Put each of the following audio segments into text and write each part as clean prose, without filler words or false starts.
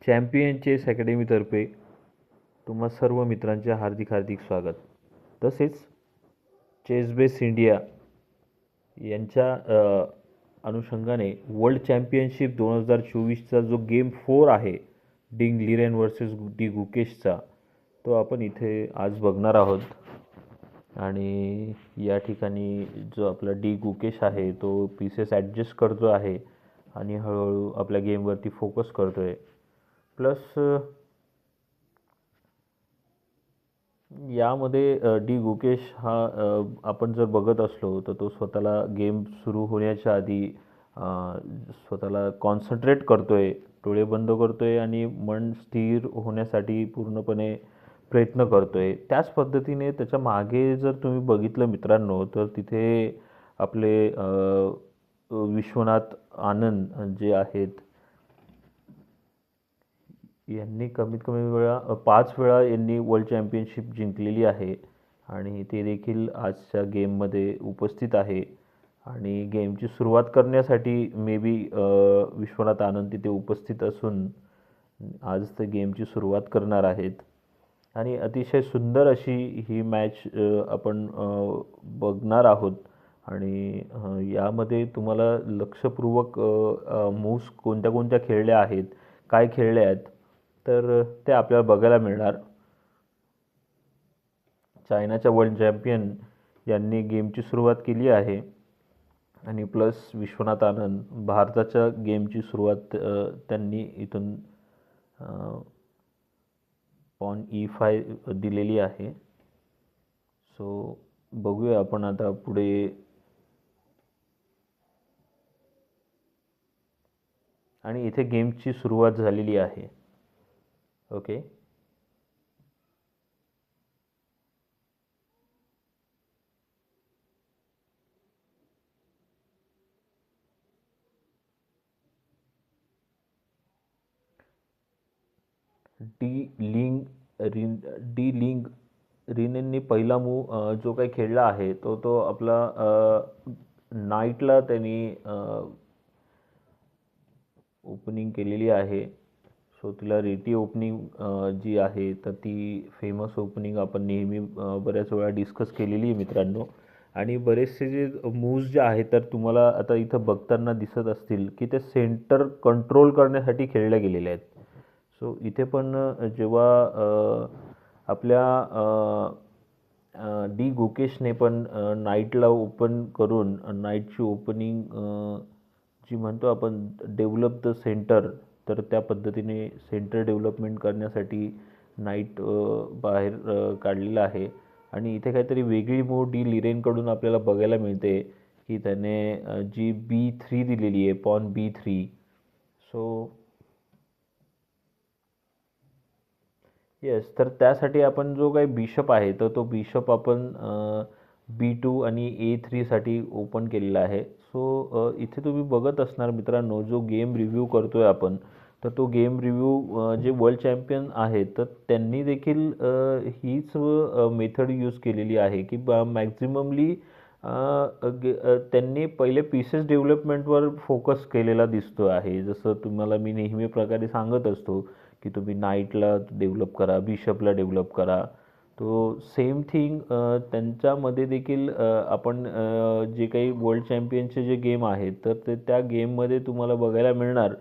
Champion chess अकॅडमीतर्फे तुम्हा सर्व मित्रांचे हार्दिक हार्दिक स्वागत. तसेच चेस बेस इंडिया यांच्या अनुषंगाने वर्ल्ड चॅम्पियनशिप 2024चा जो गेम 4 आहे डिंग लिरेन वर्सेस डी गुकेशचा, तो आपण इथे आज बघणार आहोत. आणि या ठिकाणी जो आपला डी गुकेश आहे तो पीसेस ॲडजस्ट करतो आहे आणि हळूहळू आपल्या गेमवरती फोकस करतो आहे. प्लस यामध्ये डी गुकेश हा आपण जर बघत असलो तर तो स्वतःला गेम सुरू होण्याच्या आधी स्वतःला कॉन्सन्ट्रेट करतो आहे, डोळे बंद करतो आहे आणि मन स्थिर होण्यासाठी पूर्णपणे प्रयत्न करतो आहे. त्याच पद्धतीने त्याच्या मागे जर तुम्ही बघितलं मित्रांनो, तर तिथे आपले विश्वनाथ आनंद जे आहेत यांनी कमीत कमी वेळा 5 वेळा यांनी वर्ल्ड चॅम्पियनशिप जिंकलेली आहे आणि ते देखील आजच्या गेममध्ये उपस्थित आहे. आणि गेमची सुरुवात करण्यासाठी मे बी विश्वनाथ आनंद तिथे उपस्थित असून आज ते गेमची सुरुवात करणार आहेत. आणि अतिशय सुंदर अशी ही मॅच आपण बघणार आहोत. आणि यामध्ये तुम्हाला लक्षपूर्वक मूव्स कोणत्या कोणत्या खेळल्या आहेत, काय खेळल्या आहेत, तर ते आपल्याला बघायला मिळणार. चायनाच्या वर्ल्ड चॅम्पियन यांनी गेमची सुरुवात केली आहे आणि प्लस विश्वनाथ आनंद भारताच्या गेमची सुरुवात त्यांनी इथून पॉन E5 दिलेली आहे. सो बघूया आपण आता पुढे. आणि इथे गेमची सुरुवात झालेली आहे. ओके, डी लिंग रिनेंनी पहिला मूव जो काही खेळला आहे तो आपला नाईटला त्यांनी ओपनिंग केलेली आहे. सो तिला रेटी ओपनिंग जी आहे तर ती फेमस ओपनिंग आपण नेहमी बऱ्याच वेळा डिस्कस केलेली आहे मित्रांनो. आणि बरेचसे जे मूव्ज जे आहेत तर तुम्हाला आता इथं बघताना दिसत असतील की ते सेंटर कंट्रोल करण्यासाठी खेळल्या गेलेले आहेत. सो इथे पण जेव्हा आपल्या डी गुकेशने पण नाईटला ओपन करून नाईटची ओपनिंग जी म्हणतो आपण डेव्हलप द सेंटर, तर त्या पद्धतीने सेंटर डेव्हलपमेंट करण्यासाठी नाईट बाहेर काढलेला आहे. आणि इथे काहीतरी वेगळी मूव डी लिरेनकडून आपल्याला बघायला मिळते की त्याने जी B3 दिलेली आहे, पॉन B3. सो येस, तर त्यासाठी आपण जो काही बिशप आहे तर तो बिशप आपण B2 आणि A3साठी ओपन केलेला आहे. सो इथे तुम्ही बघत असणार मित्रांनो, जो गेम रिव्ह्यू करतो आहे आपण, तर तो गेम रिव्ह्यू जे वर्ल्ड चॅम्पियन आहेत तर त्यांनी देखील हीच मेथड यूज केलेली आहे की मॅक्झिममली त्यांनी पहिले पीसेस डेव्हलपमेंटवर फोकस केलेला दिसतो आहे. जसं तुम्हाला मी नेहमी प्रकारे सांगत असतो की तुम्ही नाईटला डेव्हलप करा, बिशपला डेव्हलप करा. तो सेम थिंग त्यांच्यामध्ये देखील आपण जे काही वर्ल्ड चॅम्पियनचे जे गेम आहेत तर ते त्या गेममध्ये तुम्हाला बघायला मिळणार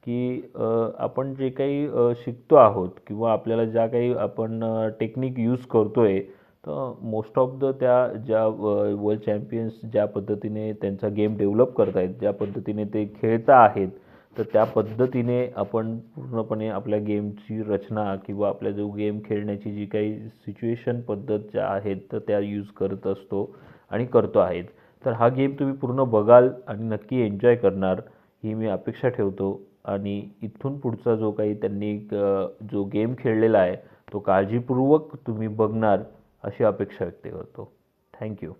की आपण जे काही शिकतो आहोत किंवा आपल्याला ज्या काही आपण टेक्निक यूज करतो आहे, तर मोस्ट ऑफ द त्या ज्या वर्ल्ड चॅम्पियन्स ज्या पद्धतीने त्यांचा गेम डेव्हलप करत आहेत, ज्या पद्धतीने ते खेळता आहेत, तर त्या पद्धतीने आपण पूर्णपणे आपल्या गेमची रचना किंवा आपल्या जो गेम खेळण्याची जी काही सिच्युएशन पद्धत ज्या आहेत तर त्या यूज करत असतो आणि करतो आहेत. तर हा गेम तुम्ही पूर्ण बघाल आणि नक्की एन्जॉय करणार ही मी अपेक्षा ठेवतो. आणि इथून पुढचा जो काही त्यांनी जो गेम खेळलेला आहे तो काळजीपूर्वक तुम्ही बघणार अशी अपेक्षा व्यक्त करतो. थँक्यू.